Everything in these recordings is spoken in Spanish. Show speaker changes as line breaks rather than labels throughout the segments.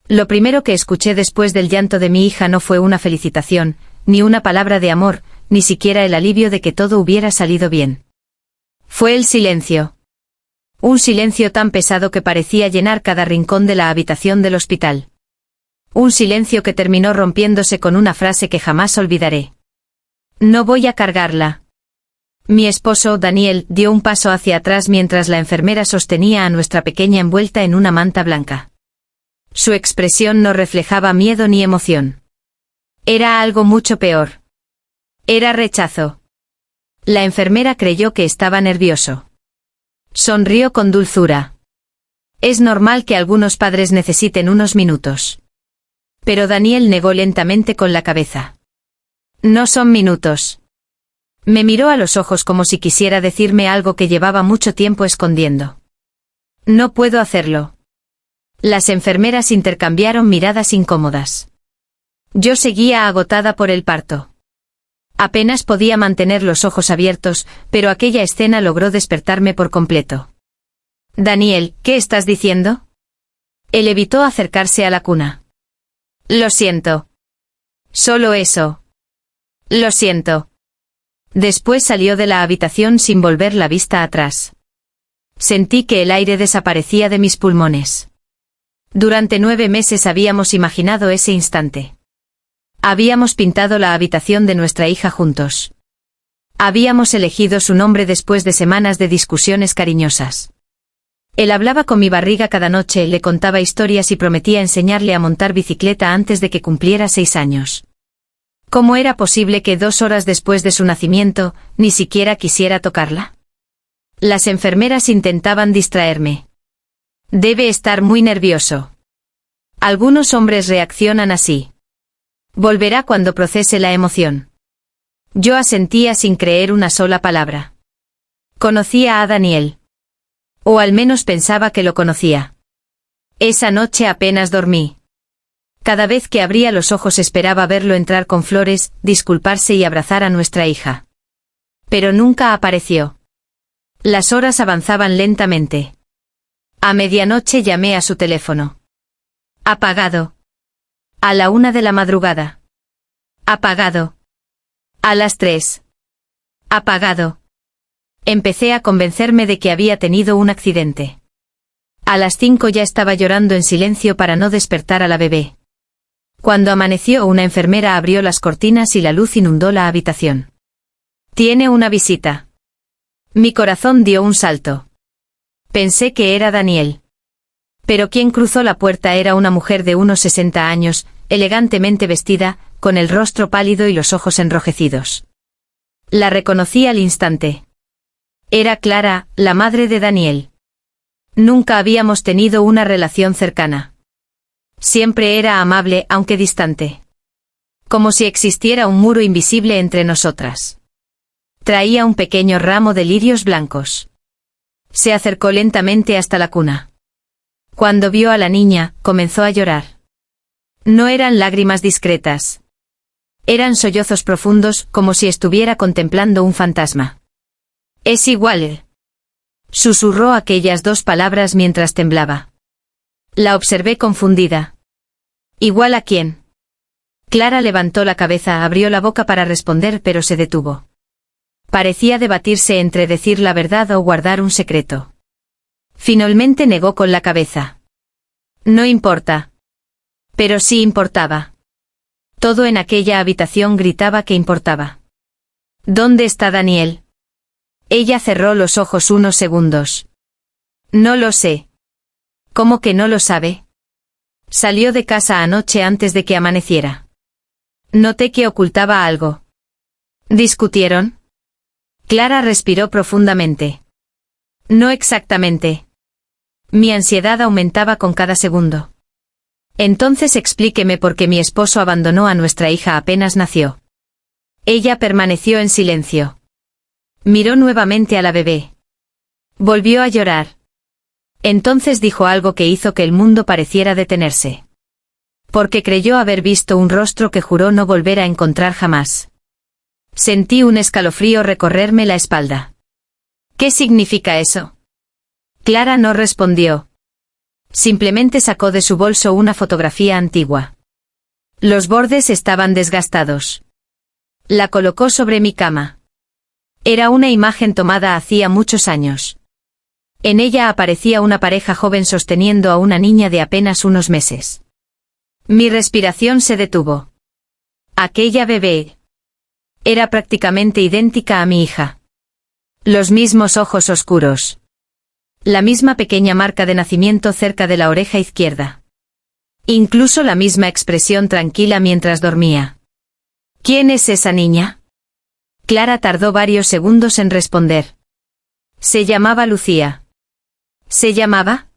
Lo primero que escuché después del llanto de mi hija no fue una felicitación, ni una palabra de amor, ni siquiera el alivio de que todo hubiera salido bien. Fue el silencio. Un silencio tan pesado que parecía llenar cada rincón de la habitación del hospital. Un silencio que terminó rompiéndose con una frase que jamás olvidaré. No voy a cargarla. Mi esposo, Daniel, dio un paso hacia atrás mientras la enfermera sostenía a nuestra pequeña envuelta en una manta blanca. Su expresión no reflejaba miedo ni emoción. Era algo mucho peor. Era rechazo. La enfermera creyó que estaba nervioso. Sonrió con dulzura. Es normal que algunos padres necesiten unos minutos. Pero Daniel negó lentamente con la cabeza. No son minutos. Me miró a los ojos como si quisiera decirme algo que llevaba mucho tiempo escondiendo. No puedo hacerlo. Las enfermeras intercambiaron miradas incómodas. Yo seguía agotada por el parto. Apenas podía mantener los ojos abiertos, pero aquella escena logró despertarme por completo. Daniel, ¿qué estás diciendo? Él evitó acercarse a la cuna. Lo siento. Solo eso. Lo siento. Después salió de la habitación sin volver la vista atrás. Sentí que el aire desaparecía de mis pulmones. Durante 9 meses habíamos imaginado ese instante. Habíamos pintado la habitación de nuestra hija juntos. Habíamos elegido su nombre después de semanas de discusiones cariñosas. Él hablaba con mi barriga cada noche, le contaba historias y prometía enseñarle a montar bicicleta antes de que cumpliera 6 años. ¿Cómo era posible que 2 horas después de su nacimiento, ni siquiera quisiera tocarla? Las enfermeras intentaban distraerme. Debe estar muy nervioso. Algunos hombres reaccionan así. Volverá cuando procese la emoción. Yo asentía sin creer una sola palabra. Conocía a Daniel. O al menos pensaba que lo conocía. Esa noche apenas dormí. Cada vez que abría los ojos esperaba verlo entrar con flores, disculparse y abrazar a nuestra hija. Pero nunca apareció. Las horas avanzaban lentamente. A medianoche llamé a su teléfono. Apagado. A la 1 de la madrugada. Apagado. A las 3. Apagado. Empecé a convencerme de que había tenido un accidente. A las 5 ya estaba llorando en silencio para no despertar a la bebé. Cuando amaneció, una enfermera abrió las cortinas y la luz inundó la habitación. Tiene una visita. Mi corazón dio un salto. Pensé que era Daniel. Pero quien cruzó la puerta era una mujer de unos 60 años, elegantemente vestida, con el rostro pálido y los ojos enrojecidos. La reconocí al instante. Era Clara, la madre de Daniel. Nunca habíamos tenido una relación cercana. Siempre era amable, aunque distante. Como si existiera un muro invisible entre nosotras. Traía un pequeño ramo de lirios blancos. Se acercó lentamente hasta la cuna. Cuando vio a la niña, comenzó a llorar. No eran lágrimas discretas. Eran sollozos profundos, como si estuviera contemplando un fantasma. Es igual. Susurró aquellas 2 palabras mientras temblaba. La observé confundida. ¿Igual a quién? Clara levantó la cabeza, abrió la boca para responder, pero se detuvo. Parecía debatirse entre decir la verdad o guardar un secreto. Finalmente negó con la cabeza. No importa. Pero sí importaba. Todo en aquella habitación gritaba que importaba. ¿Dónde está Daniel? Ella cerró los ojos unos segundos. No lo sé. ¿Cómo que no lo sabe? Salió de casa anoche antes de que amaneciera. Noté que ocultaba algo. ¿Discutieron? Clara respiró profundamente. No exactamente. Mi ansiedad aumentaba con cada segundo. Entonces explíqueme por qué mi esposo abandonó a nuestra hija apenas nació. Ella permaneció en silencio. Miró nuevamente a la bebé. Volvió a llorar. Entonces dijo algo que hizo que el mundo pareciera detenerse. Porque creyó haber visto un rostro que juró no volver a encontrar jamás. Sentí un escalofrío recorrerme la espalda. ¿Qué significa eso? Clara no respondió. Simplemente sacó de su bolso una fotografía antigua. Los bordes estaban desgastados. La colocó sobre mi cama. Era una imagen tomada hacía muchos años. En ella aparecía una pareja joven sosteniendo a una niña de apenas unos meses. Mi respiración se detuvo. Aquella bebé era prácticamente idéntica a mi hija. Los mismos ojos oscuros. La misma pequeña marca de nacimiento cerca de la oreja izquierda. Incluso la misma expresión tranquila mientras dormía. ¿Quién es esa niña? Clara tardó varios segundos en responder. Se llamaba Lucía. ¿Se llamaba?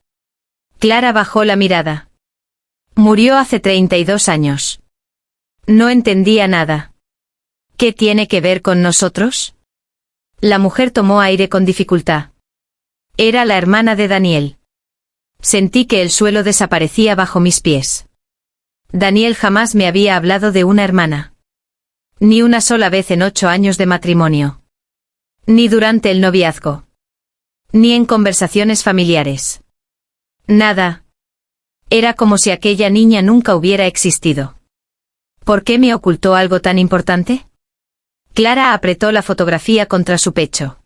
Clara bajó la mirada. Murió hace 32 años. No entendía nada. ¿Qué tiene que ver con nosotros? La mujer tomó aire con dificultad. Era la hermana de Daniel. Sentí que el suelo desaparecía bajo mis pies. Daniel jamás me había hablado de una hermana. Ni una sola vez en 8 años de matrimonio. Ni durante el noviazgo. Ni en conversaciones familiares. Nada. Era como si aquella niña nunca hubiera existido. ¿Por qué me ocultó algo tan importante? Clara apretó la fotografía contra su pecho.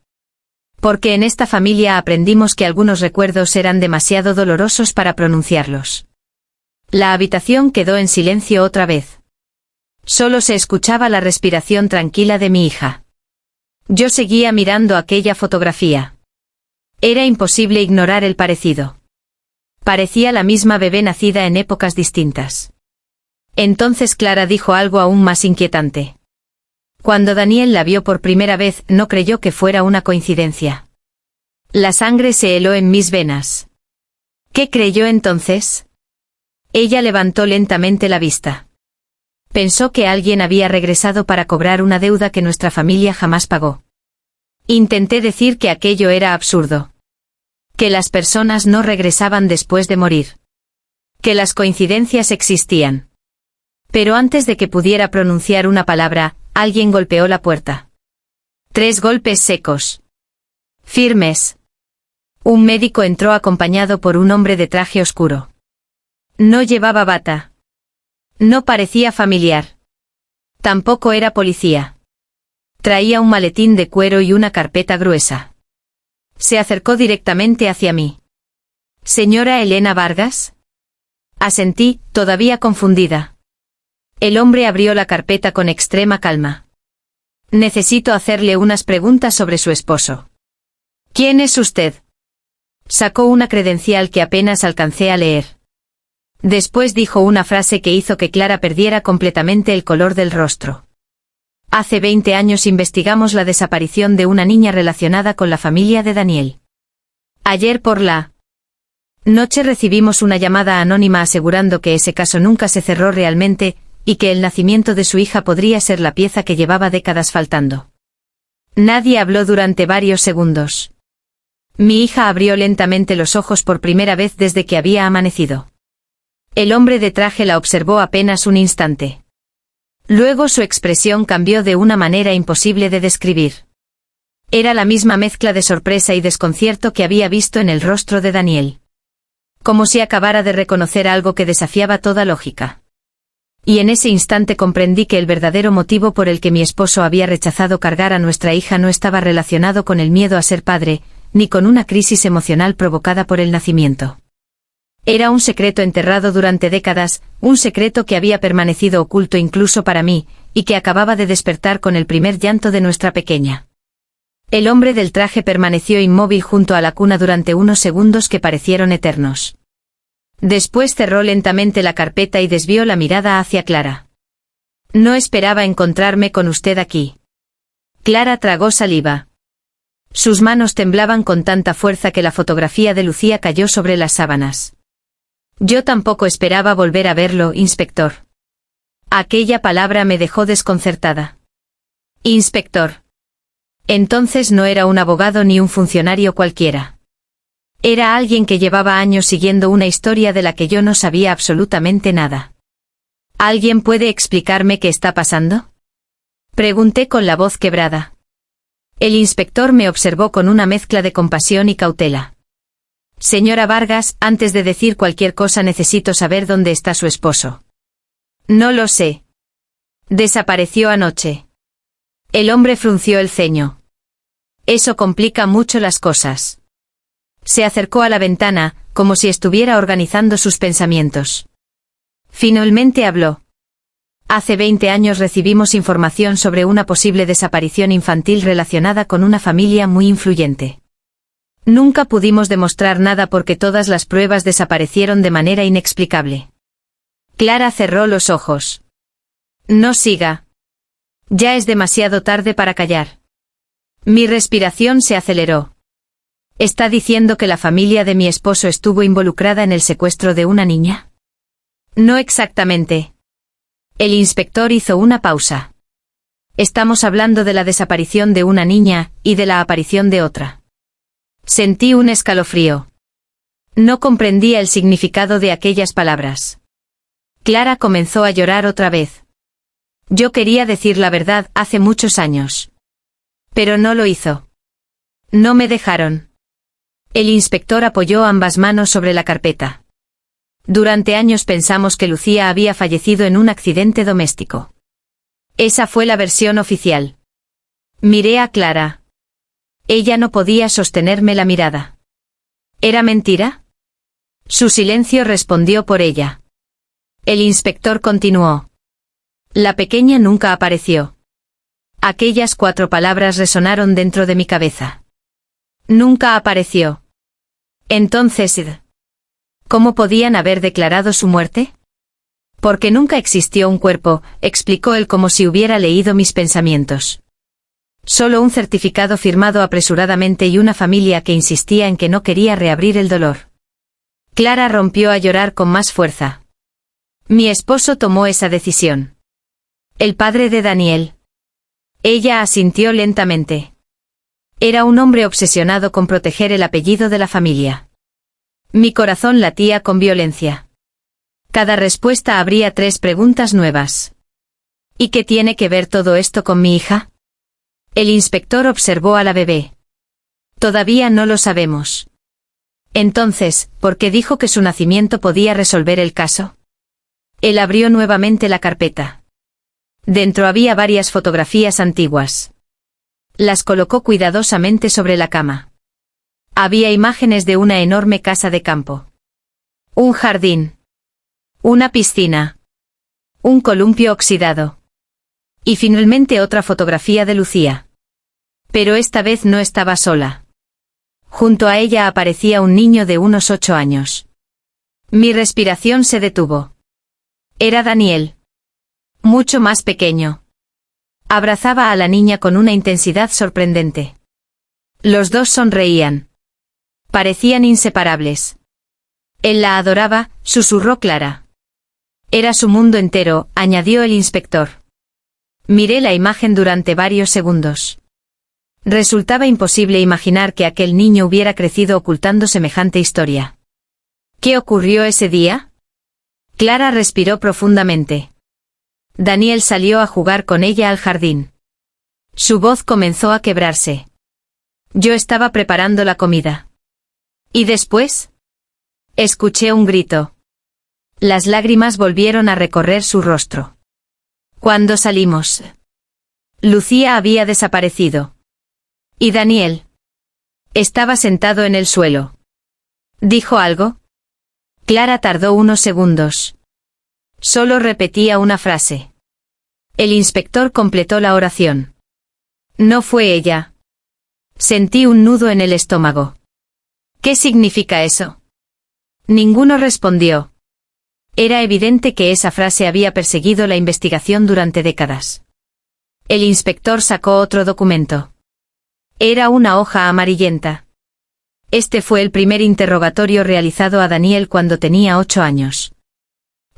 Porque en esta familia aprendimos que algunos recuerdos eran demasiado dolorosos para pronunciarlos. La habitación quedó en silencio otra vez. Solo se escuchaba la respiración tranquila de mi hija. Yo seguía mirando aquella fotografía. Era imposible ignorar el parecido. Parecía la misma bebé nacida en épocas distintas. Entonces Clara dijo algo aún más inquietante. Cuando Daniel la vio por primera vez, no creyó que fuera una coincidencia. La sangre se heló en mis venas. ¿Qué creyó entonces? Ella levantó lentamente la vista. Pensó que alguien había regresado para cobrar una deuda que nuestra familia jamás pagó. Intenté decir que aquello era absurdo. Que las personas no regresaban después de morir. Que las coincidencias existían. Pero antes de que pudiera pronunciar una palabra, alguien golpeó la puerta. 3 golpes secos. Firmes. Un médico entró acompañado por un hombre de traje oscuro. No llevaba bata. No parecía familiar. Tampoco era policía. Traía un maletín de cuero y una carpeta gruesa. Se acercó directamente hacia mí. ¿Señora Elena Vargas? Asentí, todavía confundida. El hombre abrió la carpeta con extrema calma. Necesito hacerle unas preguntas sobre su esposo. ¿Quién es usted? Sacó una credencial que apenas alcancé a leer. Después dijo una frase que hizo que Clara perdiera completamente el color del rostro. Hace 20 años investigamos la desaparición de una niña relacionada con la familia de Daniel. Ayer por la noche recibimos una llamada anónima asegurando que ese caso nunca se cerró realmente, y que el nacimiento de su hija podría ser la pieza que llevaba décadas faltando. Nadie habló durante varios segundos. Mi hija abrió lentamente los ojos por primera vez desde que había amanecido. El hombre de traje la observó apenas un instante. Luego su expresión cambió de una manera imposible de describir. Era la misma mezcla de sorpresa y desconcierto que había visto en el rostro de Daniel. Como si acabara de reconocer algo que desafiaba toda lógica. Y en ese instante comprendí que el verdadero motivo por el que mi esposo había rechazado cargar a nuestra hija no estaba relacionado con el miedo a ser padre, ni con una crisis emocional provocada por el nacimiento. Era un secreto enterrado durante décadas, un secreto que había permanecido oculto incluso para mí, y que acababa de despertar con el primer llanto de nuestra pequeña. El hombre del traje permaneció inmóvil junto a la cuna durante unos segundos que parecieron eternos. Después cerró lentamente la carpeta y desvió la mirada hacia Clara. No esperaba encontrarme con usted aquí. Clara tragó saliva. Sus manos temblaban con tanta fuerza que la fotografía de Lucía cayó sobre las sábanas. Yo tampoco esperaba volver a verlo, inspector. Aquella palabra me dejó desconcertada. Inspector. Entonces no era un abogado ni un funcionario cualquiera. Era alguien que llevaba años siguiendo una historia de la que yo no sabía absolutamente nada. ¿Alguien puede explicarme qué está pasando? Pregunté con la voz quebrada. El inspector me observó con una mezcla de compasión y cautela. Señora Vargas, antes de decir cualquier cosa necesito saber dónde está su esposo. No lo sé. Desapareció anoche. El hombre frunció el ceño. Eso complica mucho las cosas. Se acercó a la ventana, como si estuviera organizando sus pensamientos. Finalmente habló. Hace 20 años recibimos información sobre una posible desaparición infantil relacionada con una familia muy influyente. Nunca pudimos demostrar nada porque todas las pruebas desaparecieron de manera inexplicable. Clara cerró los ojos. No siga. Ya es demasiado tarde para callar. Mi respiración se aceleró. ¿Está diciendo que la familia de mi esposo estuvo involucrada en el secuestro de una niña? No exactamente. El inspector hizo una pausa. Estamos hablando de la desaparición de una niña, y de la aparición de otra. Sentí un escalofrío. No comprendía el significado de aquellas palabras. Clara comenzó a llorar otra vez. Yo quería decir la verdad hace muchos años. Pero no lo hizo. No me dejaron. El inspector apoyó ambas manos sobre la carpeta. Durante años pensamos que Lucía había fallecido en un accidente doméstico. Esa fue la versión oficial. Miré a Clara. Ella no podía sostenerme la mirada. ¿Era mentira? Su silencio respondió por ella. El inspector continuó. La pequeña nunca apareció. Aquellas 4 palabras resonaron dentro de mi cabeza. Nunca apareció. Entonces, ¿cómo podían haber declarado su muerte? Porque nunca existió un cuerpo, explicó él como si hubiera leído mis pensamientos. Solo un certificado firmado apresuradamente y una familia que insistía en que no quería reabrir el dolor. Clara rompió a llorar con más fuerza. Mi esposo tomó esa decisión. El padre de Daniel. Ella asintió lentamente. Era un hombre obsesionado con proteger el apellido de la familia. Mi corazón latía con violencia. Cada respuesta abría 3 preguntas nuevas. ¿Y qué tiene que ver todo esto con mi hija? El inspector observó a la bebé. Todavía no lo sabemos. Entonces, ¿por qué dijo que su nacimiento podía resolver el caso? Él abrió nuevamente la carpeta. Dentro había varias fotografías antiguas. Las colocó cuidadosamente sobre la cama. Había imágenes de una enorme casa de campo. Un jardín. Una piscina. Un columpio oxidado. Y finalmente otra fotografía de Lucía. Pero esta vez no estaba sola. Junto a ella aparecía un niño de unos 8 años. Mi respiración se detuvo. Era Daniel. Mucho más pequeño. Abrazaba a la niña con una intensidad sorprendente. Los dos sonreían. Parecían inseparables. Él la adoraba, susurró Clara. Era su mundo entero, añadió el inspector. Miré la imagen durante varios segundos. Resultaba imposible imaginar que aquel niño hubiera crecido ocultando semejante historia. ¿Qué ocurrió ese día? Clara respiró profundamente. Daniel salió a jugar con ella al jardín. Su voz comenzó a quebrarse. Yo estaba preparando la comida. ¿Y después? Escuché un grito. Las lágrimas volvieron a recorrer su rostro. Cuando salimos, Lucía había desaparecido. ¿Y Daniel? Estaba sentado en el suelo. ¿Dijo algo? Clara tardó unos segundos. Solo repetía una frase. El inspector completó la oración. No fue ella. Sentí un nudo en el estómago. ¿Qué significa eso? Ninguno respondió. Era evidente que esa frase había perseguido la investigación durante décadas. El inspector sacó otro documento. Era una hoja amarillenta. Este fue el primer interrogatorio realizado a Daniel cuando tenía 8 años.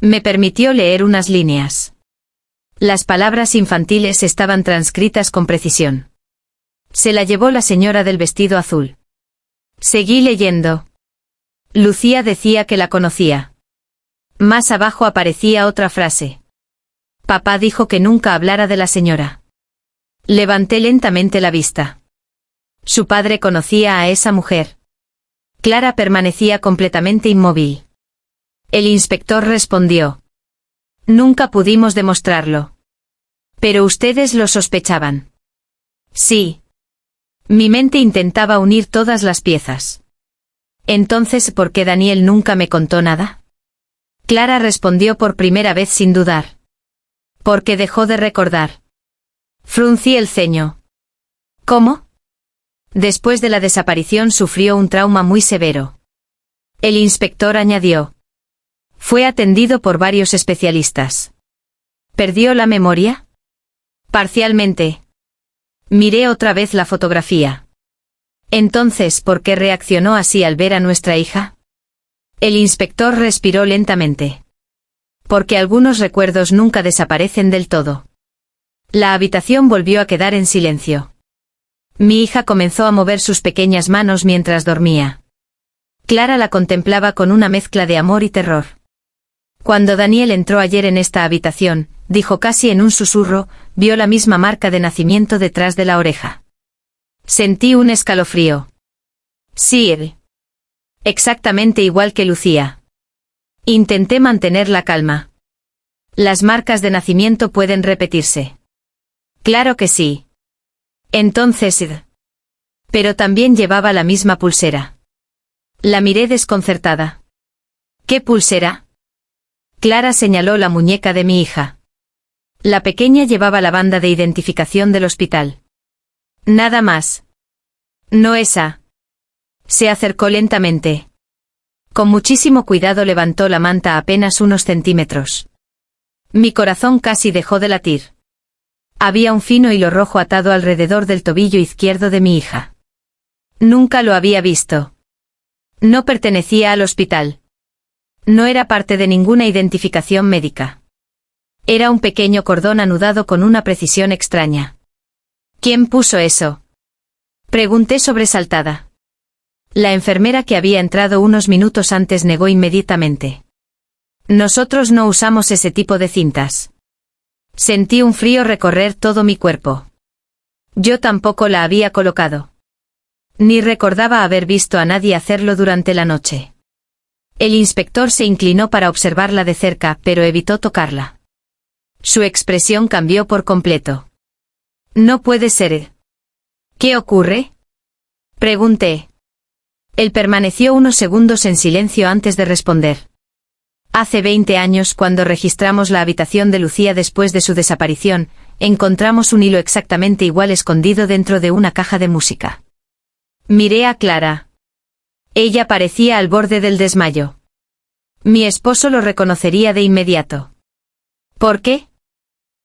Me permitió leer unas líneas. Las palabras infantiles estaban transcritas con precisión. Se la llevó la señora del vestido azul. Seguí leyendo. Lucía decía que la conocía. Más abajo aparecía otra frase. Papá dijo que nunca hablara de la señora. Levanté lentamente la vista. Su padre conocía a esa mujer. Clara permanecía completamente inmóvil. El inspector respondió. Nunca pudimos demostrarlo. Pero ustedes lo sospechaban. Sí. Mi mente intentaba unir todas las piezas. Entonces, ¿por qué Daniel nunca me contó nada? Clara respondió por primera vez sin dudar. Porque dejó de recordar. Fruncí el ceño. ¿Cómo? Después de la desaparición sufrió un trauma muy severo. El inspector añadió. Fue atendido por varios especialistas. ¿Perdió la memoria? Parcialmente. Miré otra vez la fotografía. Entonces, ¿por qué reaccionó así al ver a nuestra hija? El inspector respiró lentamente. Porque algunos recuerdos nunca desaparecen del todo. La habitación volvió a quedar en silencio. Mi hija comenzó a mover sus pequeñas manos mientras dormía. Clara la contemplaba con una mezcla de amor y terror. Cuando Daniel entró ayer en esta habitación, dijo casi en un susurro, vio la misma marca de nacimiento detrás de la oreja. Sentí un escalofrío. Sí. Exactamente igual que Lucía. Intenté mantener la calma. Las marcas de nacimiento pueden repetirse. Claro que sí. Entonces. Pero también llevaba la misma pulsera. La miré desconcertada. ¿Qué pulsera? Clara señaló la muñeca de mi hija. La pequeña llevaba la banda de identificación del hospital. Nada más. No esa. Se acercó lentamente. Con muchísimo cuidado levantó la manta apenas unos centímetros. Mi corazón casi dejó de latir. Había un fino hilo rojo atado alrededor del tobillo izquierdo de mi hija. Nunca lo había visto. No pertenecía al hospital. No era parte de ninguna identificación médica. Era un pequeño cordón anudado con una precisión extraña. ¿Quién puso eso? Pregunté sobresaltada. La enfermera que había entrado unos minutos antes negó inmediatamente. Nosotros no usamos ese tipo de cintas. Sentí un frío recorrer todo mi cuerpo. Yo tampoco la había colocado. Ni recordaba haber visto a nadie hacerlo durante la noche. El inspector se inclinó para observarla de cerca, pero evitó tocarla. Su expresión cambió por completo. No puede ser. ¿Qué ocurre? Pregunté. Él permaneció unos segundos en silencio antes de responder. Hace 20 años, cuando registramos la habitación de Lucía después de su desaparición, encontramos un hilo exactamente igual escondido dentro de una caja de música. Miré a Clara. Ella parecía al borde del desmayo. Mi esposo lo reconocería de inmediato. ¿Por qué?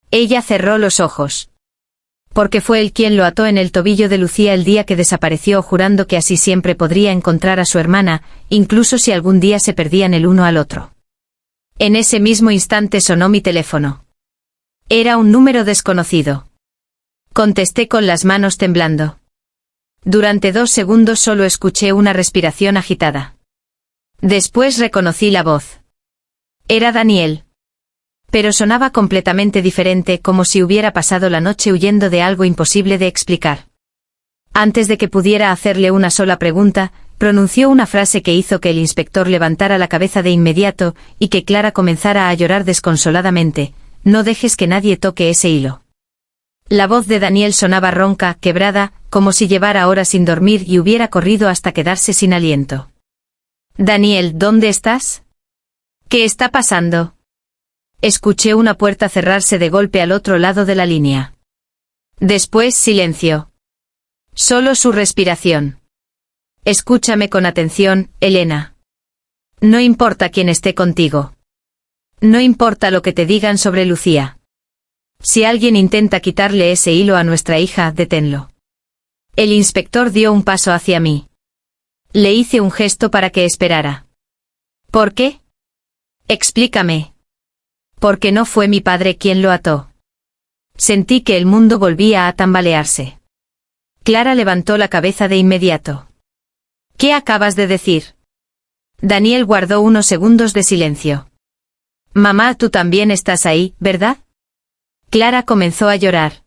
Ella cerró los ojos. Porque fue él quien lo ató en el tobillo de Lucía el día que desapareció, jurando que así siempre podría encontrar a su hermana, incluso si algún día se perdían el uno al otro. En ese mismo instante sonó mi teléfono. Era un número desconocido. Contesté con las manos temblando. Durante 2 segundos solo escuché una respiración agitada. Después reconocí la voz. Era Daniel. Pero sonaba completamente diferente, como si hubiera pasado la noche huyendo de algo imposible de explicar. Antes de que pudiera hacerle una sola pregunta, pronunció una frase que hizo que el inspector levantara la cabeza de inmediato y que Clara comenzara a llorar desconsoladamente. No dejes que nadie toque ese hilo. La voz de Daniel sonaba ronca, quebrada, como si llevara horas sin dormir y hubiera corrido hasta quedarse sin aliento. Daniel, ¿dónde estás? ¿Qué está pasando? Escuché una puerta cerrarse de golpe al otro lado de la línea. Después silencio. Solo su respiración. Escúchame con atención, Elena. No importa quién esté contigo. No importa lo que te digan sobre Lucía. Si alguien intenta quitarle ese hilo a nuestra hija, deténlo. El inspector dio un paso hacia mí. Le hice un gesto para que esperara. ¿Por qué? Explícame. Porque no fue mi padre quien lo ató. Sentí que el mundo volvía a tambalearse. Clara levantó la cabeza de inmediato. ¿Qué acabas de decir? Daniel guardó unos segundos de silencio. Mamá, tú también estás ahí, ¿verdad? Clara comenzó a llorar.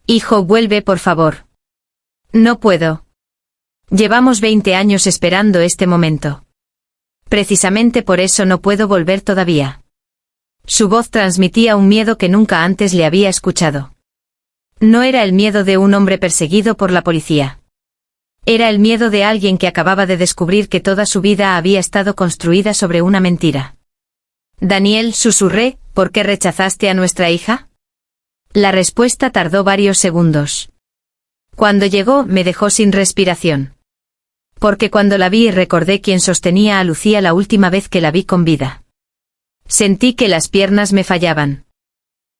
Hijo, vuelve por favor. No puedo. Llevamos 20 años esperando este momento. Precisamente por eso no puedo volver todavía. Su voz transmitía un miedo que nunca antes le había escuchado. No era el miedo de un hombre perseguido por la policía. Era el miedo de alguien que acababa de descubrir que toda su vida había estado construida sobre una mentira. Daniel, susurré, ¿por qué rechazaste a nuestra hija? La respuesta tardó varios segundos. Cuando llegó, me dejó sin respiración. Porque cuando la vi recordé quién sostenía a Lucía la última vez que la vi con vida. Sentí que las piernas me fallaban.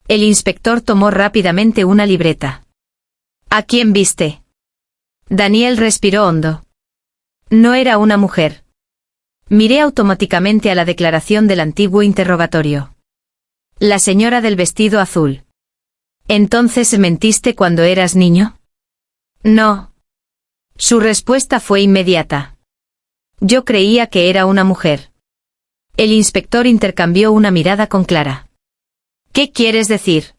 El inspector tomó rápidamente una libreta. ¿A quién viste? Daniel respiró hondo. No era una mujer. Miré automáticamente a la declaración del antiguo interrogatorio. La señora del vestido azul. ¿Entonces mentiste cuando eras niño? No. Su respuesta fue inmediata. Yo creía que era una mujer. El inspector intercambió una mirada con Clara. ¿Qué quieres decir?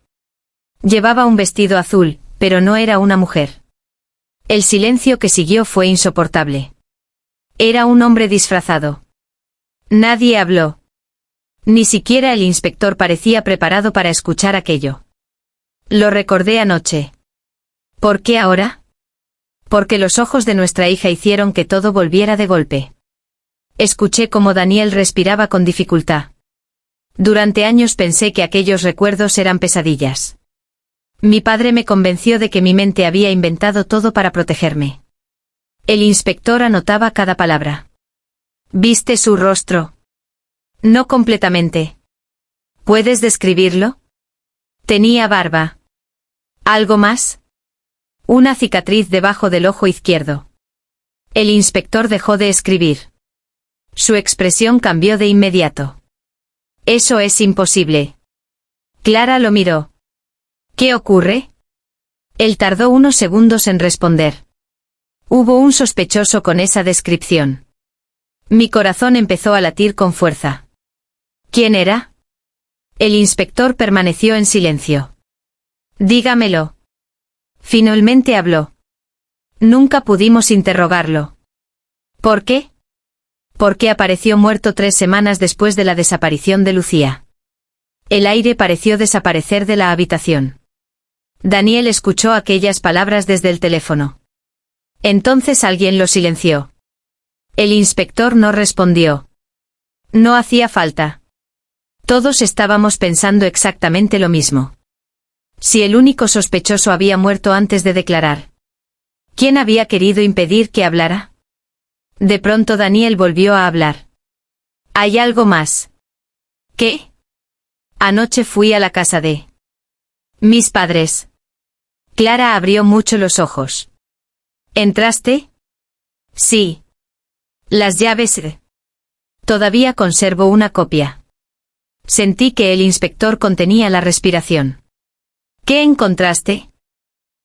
Llevaba un vestido azul, pero no era una mujer. El silencio que siguió fue insoportable. Era un hombre disfrazado. Nadie habló. Ni siquiera el inspector parecía preparado para escuchar aquello. Lo recordé anoche. ¿Por qué ahora? Porque los ojos de nuestra hija hicieron que todo volviera de golpe. Escuché cómo Daniel respiraba con dificultad. Durante años pensé que aquellos recuerdos eran pesadillas. Mi padre me convenció de que mi mente había inventado todo para protegerme. El inspector anotaba cada palabra. ¿Viste su rostro? No completamente. ¿Puedes describirlo? Tenía barba. ¿Algo más? Una cicatriz debajo del ojo izquierdo. El inspector dejó de escribir. Su expresión cambió de inmediato. Eso es imposible. Clara lo miró. ¿Qué ocurre? Él tardó unos segundos en responder. Hubo un sospechoso con esa descripción. Mi corazón empezó a latir con fuerza. ¿Quién era? El inspector permaneció en silencio. Dígamelo. Finalmente habló. Nunca pudimos interrogarlo. ¿Por qué? Porque apareció muerto 3 semanas después de la desaparición de Lucía. El aire pareció desaparecer de la habitación. Daniel escuchó aquellas palabras desde el teléfono. Entonces alguien lo silenció. El inspector no respondió. No hacía falta. Todos estábamos pensando exactamente lo mismo. Si el único sospechoso había muerto antes de declarar. ¿Quién había querido impedir que hablara? De pronto Daniel volvió a hablar. ¿Hay algo más? ¿Qué? Anoche fui a la casa de mis padres. Clara abrió mucho los ojos. ¿Entraste? Sí. Las llaves. Todavía conservo una copia. Sentí que el inspector contenía la respiración. ¿Qué encontraste?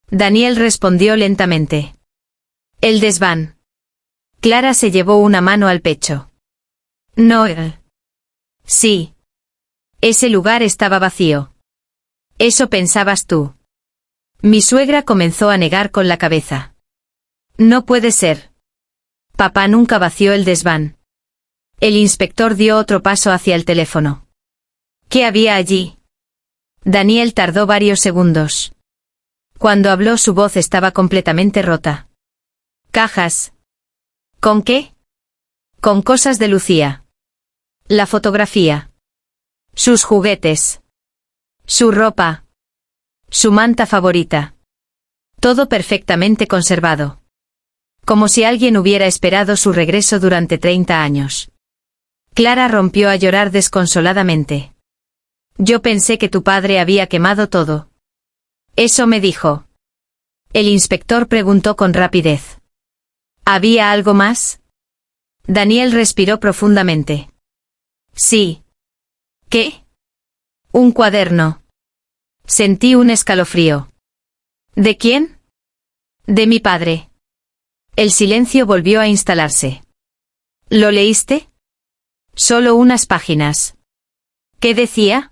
Daniel respondió lentamente. El desván. Clara se llevó una mano al pecho. No. Sí. Ese lugar estaba vacío. Eso pensabas tú. Mi suegra comenzó a negar con la cabeza. No puede ser. Papá nunca vació el desván. El inspector dio otro paso hacia el teléfono. ¿Qué había allí? Daniel tardó varios segundos. Cuando habló su voz estaba completamente rota. Cajas. ¿Con qué? Con cosas de Lucía. La fotografía. Sus juguetes. Su ropa. Su manta favorita. Todo perfectamente conservado. Como si alguien hubiera esperado su regreso durante 30 años. Clara rompió a llorar desconsoladamente. Yo pensé que tu padre había quemado todo. Eso me dijo. El inspector preguntó con rapidez. ¿Había algo más? Daniel respiró profundamente. Sí. ¿Qué? Un cuaderno. Sentí un escalofrío. ¿De quién? De mi padre. El silencio volvió a instalarse. ¿Lo leíste? Solo unas páginas. ¿Qué decía?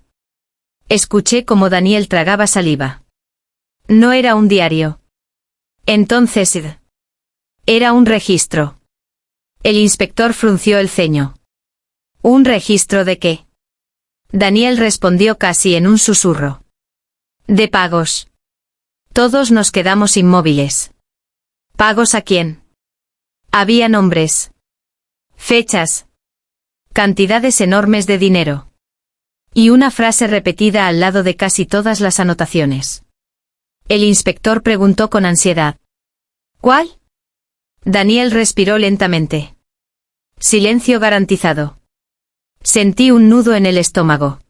Escuché cómo Daniel tragaba saliva. No era un diario. Entonces, Era un registro. El inspector frunció el ceño. ¿Un registro de qué? Daniel respondió casi en un susurro. De pagos. Todos nos quedamos inmóviles. ¿Pagos a quién? Había nombres. Fechas. Cantidades enormes de dinero. Y una frase repetida al lado de casi todas las anotaciones. El inspector preguntó con ansiedad. ¿Cuál? Daniel respiró lentamente. Silencio garantizado. Sentí un nudo en el estómago.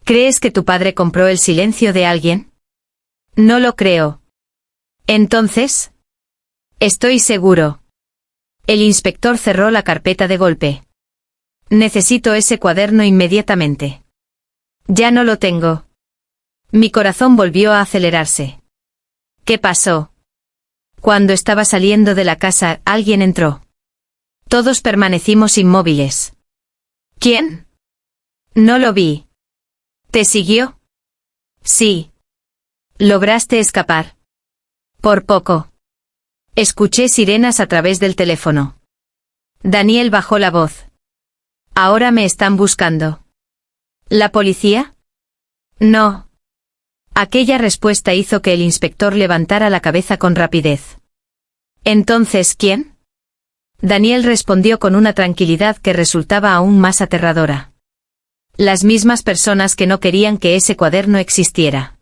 ¿Crees que tu padre compró el silencio de alguien? No lo creo. Entonces. Estoy seguro. El inspector cerró la carpeta de golpe. Necesito ese cuaderno inmediatamente. Ya no lo tengo. Mi corazón volvió a acelerarse. ¿Qué pasó? Cuando estaba saliendo de la casa, alguien entró. Todos permanecimos inmóviles. ¿Quién? No lo vi. ¿Te siguió? Sí. ¿Lograste escapar? Por poco. Escuché sirenas a través del teléfono. Daniel bajó la voz. Ahora me están buscando. ¿La policía? No. Aquella respuesta hizo que el inspector levantara la cabeza con rapidez. ¿Entonces quién? Daniel respondió con una tranquilidad que resultaba aún más aterradora. Las mismas personas que no querían que ese cuaderno existiera.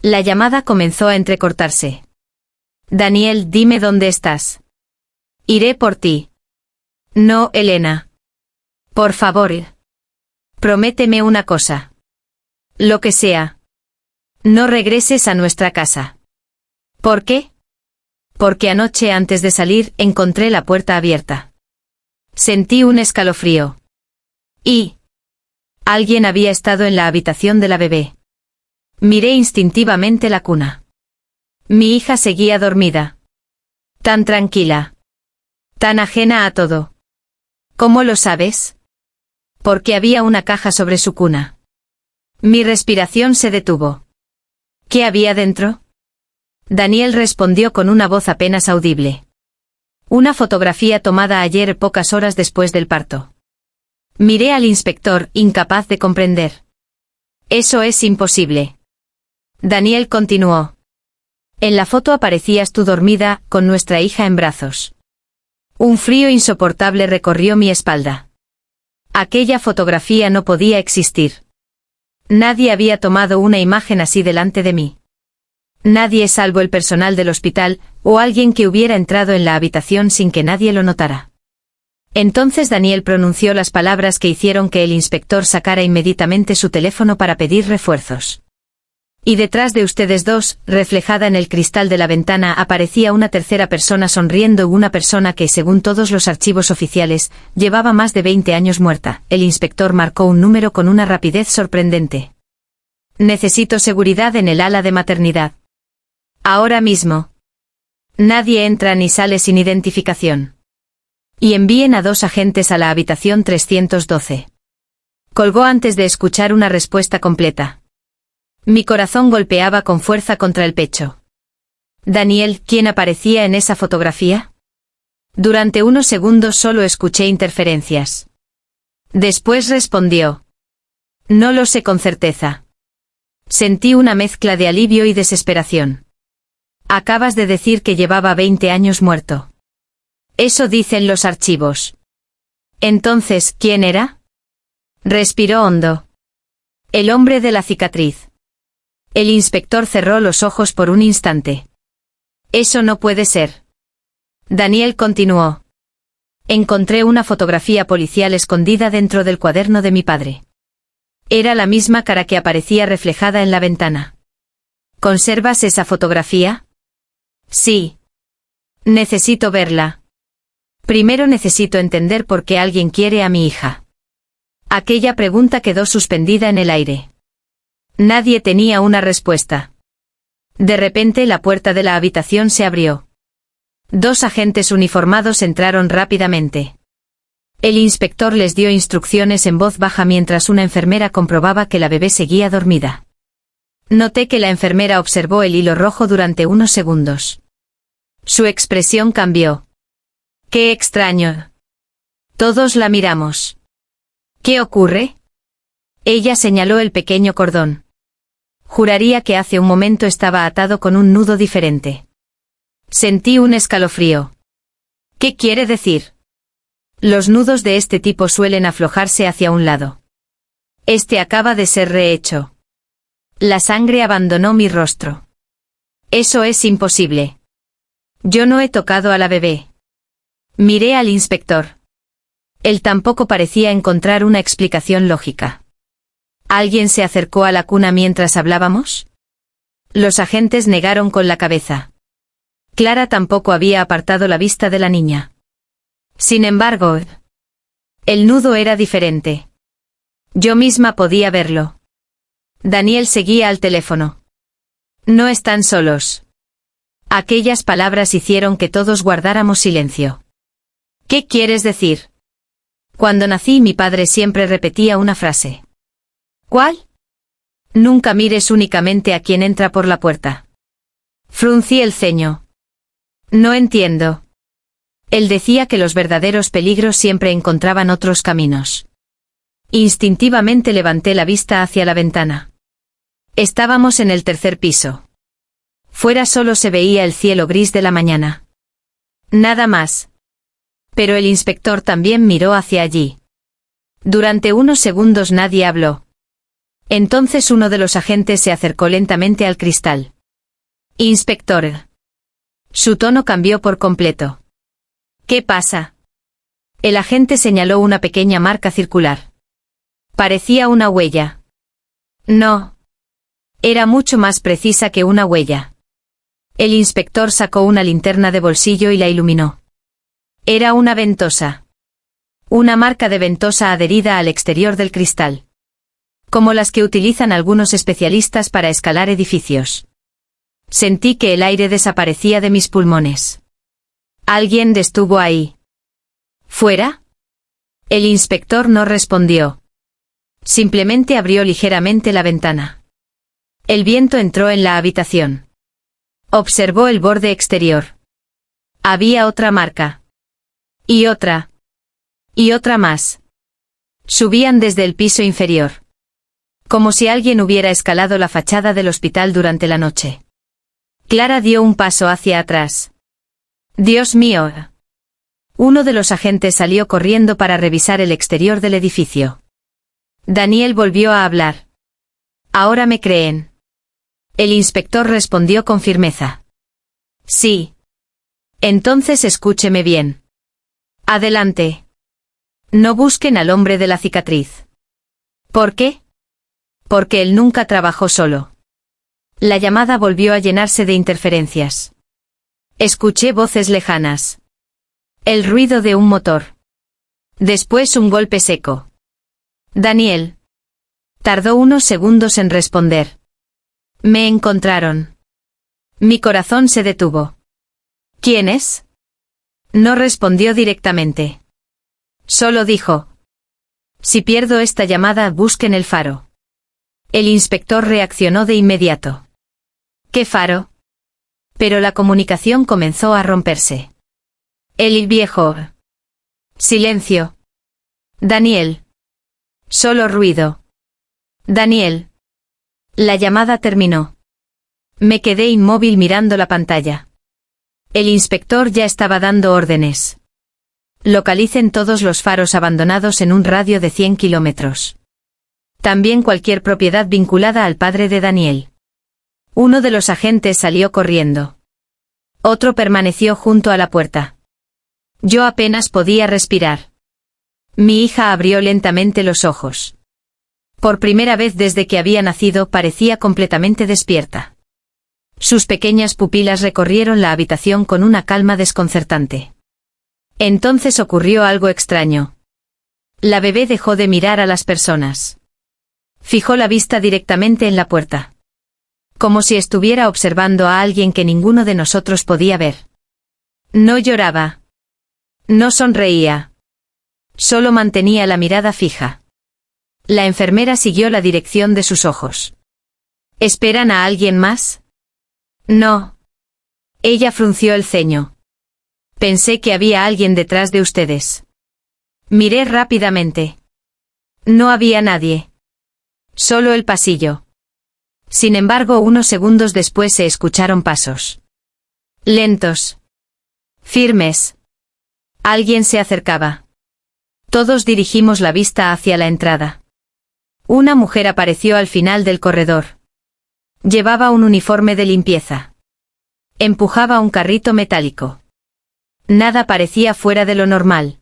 La llamada comenzó a entrecortarse. Daniel, dime dónde estás. Iré por ti. No, Elena. Por favor. Prométeme una cosa. Lo que sea. No regreses a nuestra casa. ¿Por qué? Porque anoche antes de salir encontré la puerta abierta. Sentí un escalofrío. Y alguien había estado en la habitación de la bebé. Miré instintivamente la cuna. Mi hija seguía dormida. Tan tranquila. Tan ajena a todo. ¿Cómo lo sabes? Porque había una caja sobre su cuna. Mi respiración se detuvo. ¿Qué había dentro? Daniel respondió con una voz apenas audible. Una fotografía tomada ayer pocas horas después del parto. Miré al inspector, incapaz de comprender. Eso es imposible. Daniel continuó. En la foto aparecías tú dormida, con nuestra hija en brazos. Un frío insoportable recorrió mi espalda. Aquella fotografía no podía existir. Nadie había tomado una imagen así delante de mí. Nadie salvo el personal del hospital, o alguien que hubiera entrado en la habitación sin que nadie lo notara. Entonces Daniel pronunció las palabras que hicieron que el inspector sacara inmediatamente su teléfono para pedir refuerzos. Y detrás de ustedes dos, reflejada en el cristal de la ventana, aparecía una tercera persona sonriendo, una persona que, según todos los archivos oficiales, llevaba más de 20 años muerta. El inspector marcó un número con una rapidez sorprendente. Necesito seguridad en el ala de maternidad. Ahora mismo. Nadie entra ni sale sin identificación. Y envíen a 2 agentes a la habitación 312. Colgó antes de escuchar una respuesta completa. Mi corazón golpeaba con fuerza contra el pecho. Daniel, ¿quién aparecía en esa fotografía? Durante unos segundos solo escuché interferencias. Después respondió. No lo sé con certeza. Sentí una mezcla de alivio y desesperación. Acabas de decir que llevaba 20 años muerto. Eso dicen los archivos. Entonces, ¿quién era? Respiró hondo. El hombre de la cicatriz. El inspector cerró los ojos por un instante. Eso no puede ser. Daniel continuó. Encontré una fotografía policial escondida dentro del cuaderno de mi padre. Era la misma cara que aparecía reflejada en la ventana. ¿Conservas esa fotografía? Sí. Necesito verla. Primero necesito entender por qué alguien quiere a mi hija. Aquella pregunta quedó suspendida en el aire. Nadie tenía una respuesta. De repente la puerta de la habitación se abrió. 2 agentes uniformados entraron rápidamente. El inspector les dio instrucciones en voz baja mientras una enfermera comprobaba que la bebé seguía dormida. Noté que la enfermera observó el hilo rojo durante unos segundos. Su expresión cambió. ¡Qué extraño! Todos la miramos. ¿Qué ocurre? Ella señaló el pequeño cordón. Juraría que hace un momento estaba atado con un nudo diferente. Sentí un escalofrío. ¿Qué quiere decir? Los nudos de este tipo suelen aflojarse hacia un lado. Este acaba de ser rehecho. La sangre abandonó mi rostro. Eso es imposible. Yo no he tocado a la bebé. Miré al inspector. Él tampoco parecía encontrar una explicación lógica. ¿Alguien se acercó a la cuna mientras hablábamos? Los agentes negaron con la cabeza. Clara tampoco había apartado la vista de la niña. Sin embargo, el nudo era diferente. Yo misma podía verlo. Daniel seguía al teléfono. No están solos. Aquellas palabras hicieron que todos guardáramos silencio. ¿Qué quieres decir? Cuando nací mi padre siempre repetía una frase. ¿Cuál? Nunca mires únicamente a quien entra por la puerta. Fruncí el ceño. No entiendo. Él decía que los verdaderos peligros siempre encontraban otros caminos. Instintivamente levanté la vista hacia la ventana. Estábamos en el tercer piso. Fuera solo se veía el cielo gris de la mañana. Nada más. Pero el inspector también miró hacia allí. Durante unos segundos nadie habló. Entonces uno de los agentes se acercó lentamente al cristal. Inspector. Su tono cambió por completo. ¿Qué pasa? El agente señaló una pequeña marca circular. Parecía una huella. No. Era mucho más precisa que una huella. El inspector sacó una linterna de bolsillo y la iluminó. Era una ventosa. Una marca de ventosa adherida al exterior del cristal. Como las que utilizan algunos especialistas para escalar edificios. Sentí que el aire desaparecía de mis pulmones. ¿Alguien estuvo ahí? ¿Fuera? El inspector no respondió. Simplemente abrió ligeramente la ventana. El viento entró en la habitación. Observó el borde exterior. Había otra marca. Y otra. Y otra más. Subían desde el piso inferior. Como si alguien hubiera escalado la fachada del hospital durante la noche. Clara dio un paso hacia atrás. Dios mío. Uno de los agentes salió corriendo para revisar el exterior del edificio. Daniel volvió a hablar. ¿Ahora me creen? El inspector respondió con firmeza. Sí. Entonces escúcheme bien. Adelante. No busquen al hombre de la cicatriz. ¿Por qué? Porque él nunca trabajó solo. La llamada volvió a llenarse de interferencias. Escuché voces lejanas. El ruido de un motor. Después un golpe seco. Daniel. Tardó unos segundos en responder. Me encontraron. Mi corazón se detuvo. ¿Quién es? No respondió directamente. Solo dijo. Si pierdo esta llamada, busquen el faro. El inspector reaccionó de inmediato. ¿Qué faro? Pero la comunicación comenzó a romperse. El viejo. Silencio. Daniel. Solo ruido. Daniel. La llamada terminó. Me quedé inmóvil mirando la pantalla. El inspector ya estaba dando órdenes. Localicen todos los faros abandonados en un radio de 100 kilómetros. También cualquier propiedad vinculada al padre de Daniel. Uno de los agentes salió corriendo. Otro permaneció junto a la puerta. Yo apenas podía respirar. Mi hija abrió lentamente los ojos. Por primera vez desde que había nacido parecía completamente despierta. Sus pequeñas pupilas recorrieron la habitación con una calma desconcertante. Entonces ocurrió algo extraño. La bebé dejó de mirar a las personas. Fijó la vista directamente en la puerta. Como si estuviera observando a alguien que ninguno de nosotros podía ver. No lloraba. No sonreía. Solo mantenía la mirada fija. La enfermera siguió la dirección de sus ojos. ¿Esperan a alguien más? No. Ella frunció el ceño. Pensé que había alguien detrás de ustedes. Miré rápidamente. No había nadie. Solo el pasillo. Sin embargo, unos segundos después se escucharon pasos. Lentos. Firmes. Alguien se acercaba. Todos dirigimos la vista hacia la entrada. Una mujer apareció al final del corredor. Llevaba un uniforme de limpieza. Empujaba un carrito metálico. Nada parecía fuera de lo normal.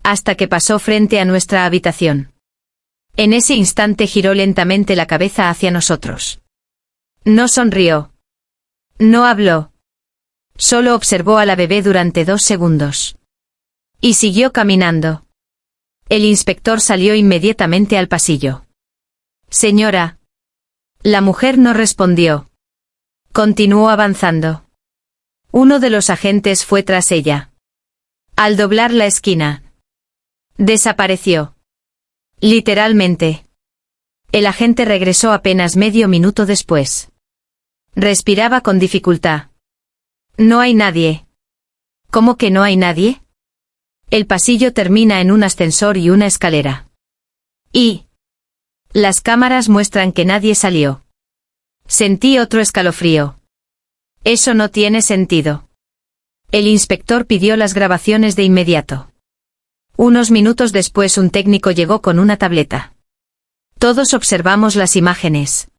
Hasta que pasó frente a nuestra habitación. En ese instante giró lentamente la cabeza hacia nosotros. No sonrió. No habló. Solo observó a la bebé durante 2 segundos. Y siguió caminando. El inspector salió inmediatamente al pasillo. Señora. La mujer no respondió. Continuó avanzando. Uno de los agentes fue tras ella. Al doblar la esquina. Desapareció. Literalmente. El agente regresó apenas medio minuto después. Respiraba con dificultad. No hay nadie. ¿Cómo que no hay nadie? El pasillo termina en un ascensor y una escalera. Y las cámaras muestran que nadie salió. Sentí otro escalofrío. Eso no tiene sentido. El inspector pidió las grabaciones de inmediato. Unos minutos después un técnico llegó con una tableta. Todos observamos las imágenes.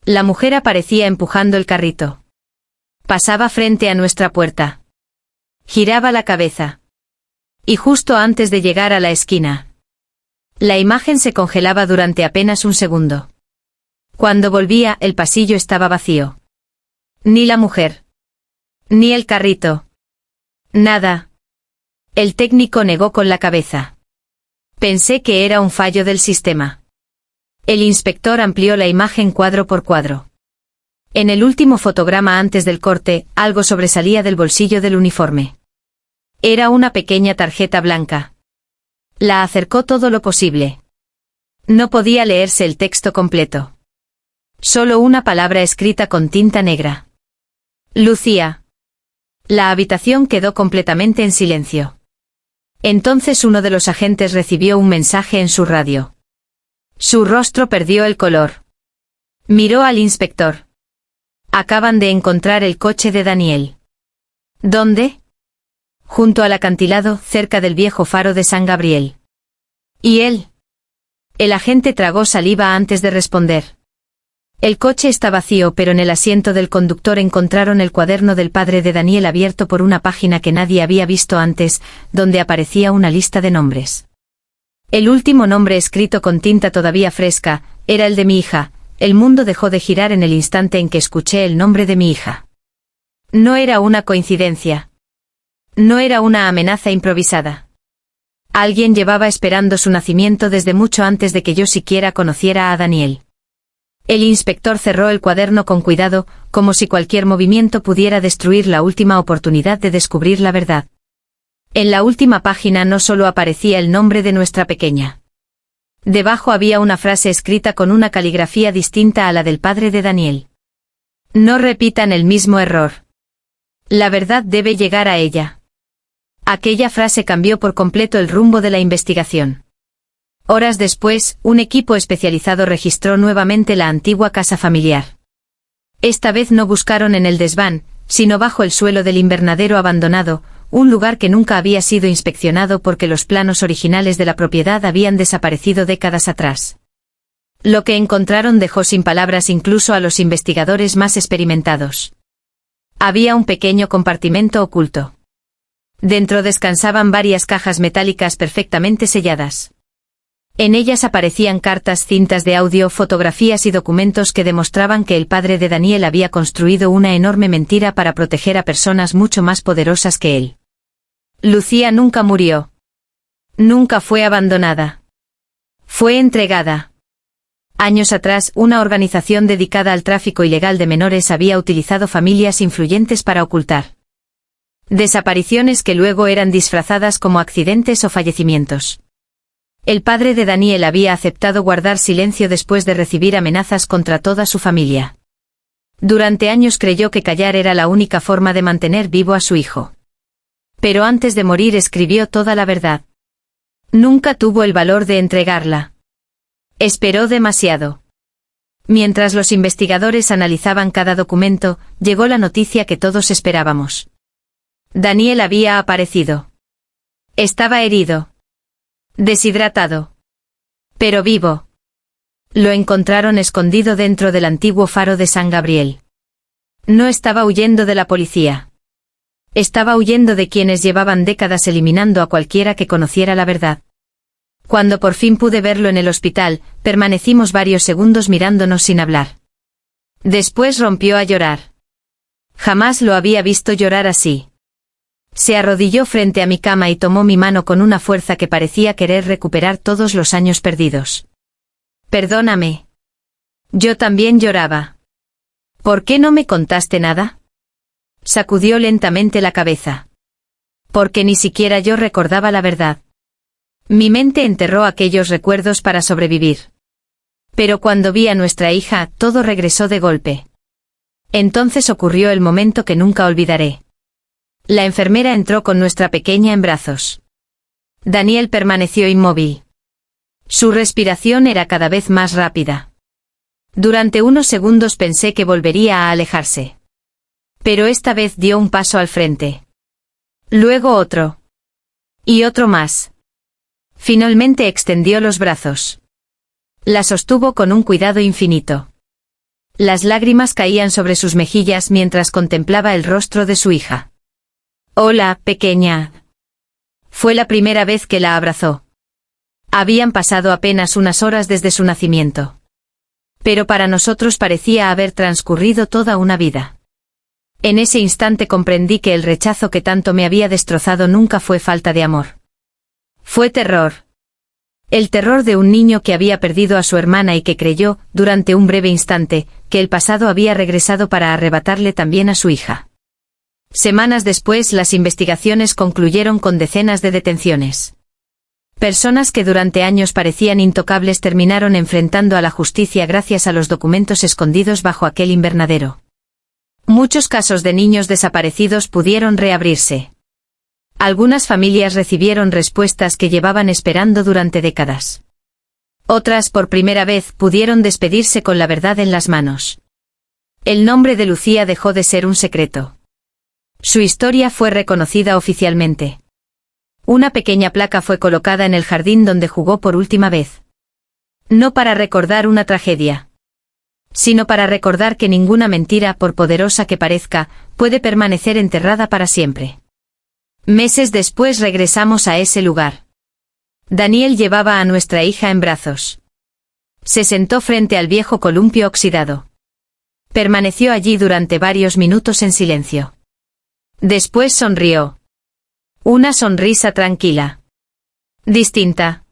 La mujer aparecía empujando el carrito. Pasaba frente a nuestra puerta. Giraba la cabeza. Y justo antes de llegar a la esquina. La imagen se congelaba durante apenas un segundo. Cuando volvía, el pasillo estaba vacío. Ni la mujer. Ni el carrito. Nada. El técnico negó con la cabeza. Pensé que era un fallo del sistema. El inspector amplió la imagen cuadro por cuadro. En el último fotograma antes del corte, algo sobresalía del bolsillo del uniforme. Era una pequeña tarjeta blanca. La acercó todo lo posible. No podía leerse el texto completo. Solo una palabra escrita con tinta negra. Lucía. La habitación quedó completamente en silencio. Entonces uno de los agentes recibió un mensaje en su radio. Su rostro perdió el color. Miró al inspector. Acaban de encontrar el coche de Daniel. ¿Dónde? Junto al acantilado, cerca del viejo faro de San Gabriel. ¿Y él? El agente tragó saliva antes de responder. El coche está vacío, pero en el asiento del conductor encontraron el cuaderno del padre de Daniel abierto por una página que nadie había visto antes, donde aparecía una lista de nombres. El último nombre escrito con tinta todavía fresca, era el de mi hija. El mundo dejó de girar en el instante en que escuché el nombre de mi hija. No era una coincidencia. No era una amenaza improvisada. Alguien llevaba esperando su nacimiento desde mucho antes de que yo siquiera conociera a Daniel. El inspector cerró el cuaderno con cuidado, como si cualquier movimiento pudiera destruir la última oportunidad de descubrir la verdad. En la última página no solo aparecía el nombre de nuestra pequeña. Debajo había una frase escrita con una caligrafía distinta a la del padre de Daniel. No repitan el mismo error. La verdad debe llegar a ella. Aquella frase cambió por completo el rumbo de la investigación. Horas después, un equipo especializado registró nuevamente la antigua casa familiar. Esta vez no buscaron en el desván, sino bajo el suelo del invernadero abandonado, un lugar que nunca había sido inspeccionado porque los planos originales de la propiedad habían desaparecido décadas atrás. Lo que encontraron dejó sin palabras incluso a los investigadores más experimentados. Había un pequeño compartimento oculto. Dentro descansaban varias cajas metálicas perfectamente selladas. En ellas aparecían cartas, cintas de audio, fotografías y documentos que demostraban que el padre de Daniel había construido una enorme mentira para proteger a personas mucho más poderosas que él. Lucía nunca murió. Nunca fue abandonada. Fue entregada. Años atrás, una organización dedicada al tráfico ilegal de menores había utilizado familias influyentes para ocultar desapariciones que luego eran disfrazadas como accidentes o fallecimientos. El padre de Daniel había aceptado guardar silencio después de recibir amenazas contra toda su familia. Durante años creyó que callar era la única forma de mantener vivo a su hijo. Pero antes de morir escribió toda la verdad. Nunca tuvo el valor de entregarla. Esperó demasiado. Mientras los investigadores analizaban cada documento, llegó la noticia que todos esperábamos. Daniel había aparecido. Estaba herido. Deshidratado. Pero vivo. Lo encontraron escondido dentro del antiguo faro de San Gabriel. No estaba huyendo de la policía. Estaba huyendo de quienes llevaban décadas eliminando a cualquiera que conociera la verdad. Cuando por fin pude verlo en el hospital, permanecimos varios segundos mirándonos sin hablar. Después rompió a llorar. Jamás lo había visto llorar así. Se arrodilló frente a mi cama y tomó mi mano con una fuerza que parecía querer recuperar todos los años perdidos. Perdóname. Yo también lloraba. ¿Por qué no me contaste nada? Sacudió lentamente la cabeza. Porque ni siquiera yo recordaba la verdad. Mi mente enterró aquellos recuerdos para sobrevivir. Pero cuando vi a nuestra hija, todo regresó de golpe. Entonces ocurrió el momento que nunca olvidaré. La enfermera entró con nuestra pequeña en brazos. Daniel permaneció inmóvil. Su respiración era cada vez más rápida. Durante unos segundos pensé que volvería a alejarse. Pero esta vez dio un paso al frente. Luego otro. Y otro más. Finalmente extendió los brazos. La sostuvo con un cuidado infinito. Las lágrimas caían sobre sus mejillas mientras contemplaba el rostro de su hija. Hola, pequeña. Fue la primera vez que la abrazó. Habían pasado apenas unas horas desde su nacimiento. Pero para nosotros parecía haber transcurrido toda una vida. En ese instante comprendí que el rechazo que tanto me había destrozado nunca fue falta de amor. Fue terror. El terror de un niño que había perdido a su hermana y que creyó, durante un breve instante, que el pasado había regresado para arrebatarle también a su hija. Semanas después las investigaciones concluyeron con decenas de detenciones. Personas que durante años parecían intocables terminaron enfrentando a la justicia gracias a los documentos escondidos bajo aquel invernadero. Muchos casos de niños desaparecidos pudieron reabrirse. Algunas familias recibieron respuestas que llevaban esperando durante décadas. Otras, por primera vez, pudieron despedirse con la verdad en las manos. El nombre de Lucía dejó de ser un secreto. Su historia fue reconocida oficialmente. Una pequeña placa fue colocada en el jardín donde jugó por última vez. No para recordar una tragedia, sino para recordar que ninguna mentira, por poderosa que parezca, puede permanecer enterrada para siempre. Meses después regresamos a ese lugar. Daniel llevaba a nuestra hija en brazos. Se sentó frente al viejo columpio oxidado. Permaneció allí durante varios minutos en silencio. Después sonrió. Una sonrisa tranquila. Distinta.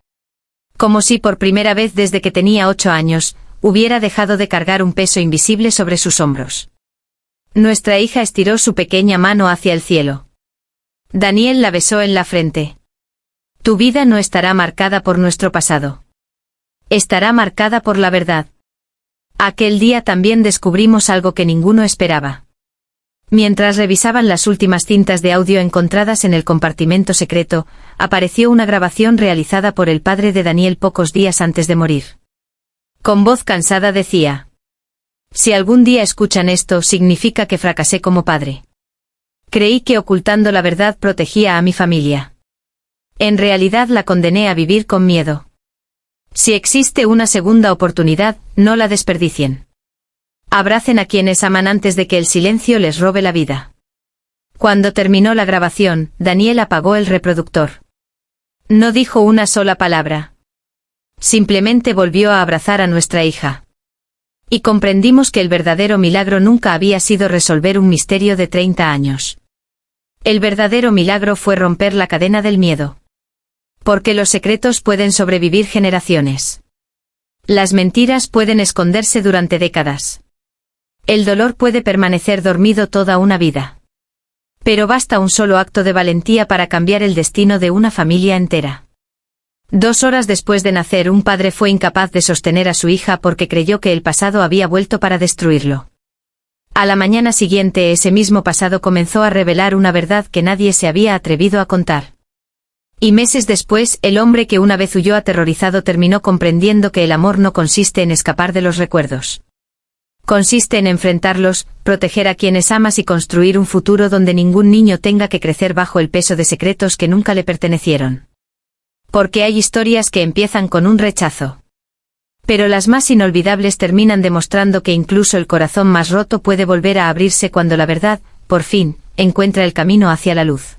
Como si por primera vez desde que tenía 8 años, hubiera dejado de cargar un peso invisible sobre sus hombros. Nuestra hija estiró su pequeña mano hacia el cielo. Daniel la besó en la frente. Tu vida no estará marcada por nuestro pasado. Estará marcada por la verdad. Aquel día también descubrimos algo que ninguno esperaba. Mientras revisaban las últimas cintas de audio encontradas en el compartimento secreto, apareció una grabación realizada por el padre de Daniel pocos días antes de morir. Con voz cansada decía: si algún día escuchan esto, significa que fracasé como padre. Creí que ocultando la verdad protegía a mi familia. En realidad la condené a vivir con miedo. Si existe una segunda oportunidad, no la desperdicien. Abracen a quienes aman antes de que el silencio les robe la vida. Cuando terminó la grabación, Daniel apagó el reproductor. No dijo una sola palabra. Simplemente volvió a abrazar a nuestra hija. Y comprendimos que el verdadero milagro nunca había sido resolver un misterio de 30 años. El verdadero milagro fue romper la cadena del miedo. Porque los secretos pueden sobrevivir generaciones. Las mentiras pueden esconderse durante décadas. El dolor puede permanecer dormido toda una vida. Pero basta un solo acto de valentía para cambiar el destino de una familia entera. 2 horas después de nacer, un padre fue incapaz de sostener a su hija porque creyó que el pasado había vuelto para destruirlo. A la mañana siguiente ese mismo pasado comenzó a revelar una verdad que nadie se había atrevido a contar. Y meses después, el hombre que una vez huyó aterrorizado terminó comprendiendo que el amor no consiste en escapar de los recuerdos. Consiste en enfrentarlos, proteger a quienes amas y construir un futuro donde ningún niño tenga que crecer bajo el peso de secretos que nunca le pertenecieron. Porque hay historias que empiezan con un rechazo. Pero las más inolvidables terminan demostrando que incluso el corazón más roto puede volver a abrirse cuando la verdad, por fin, encuentra el camino hacia la luz.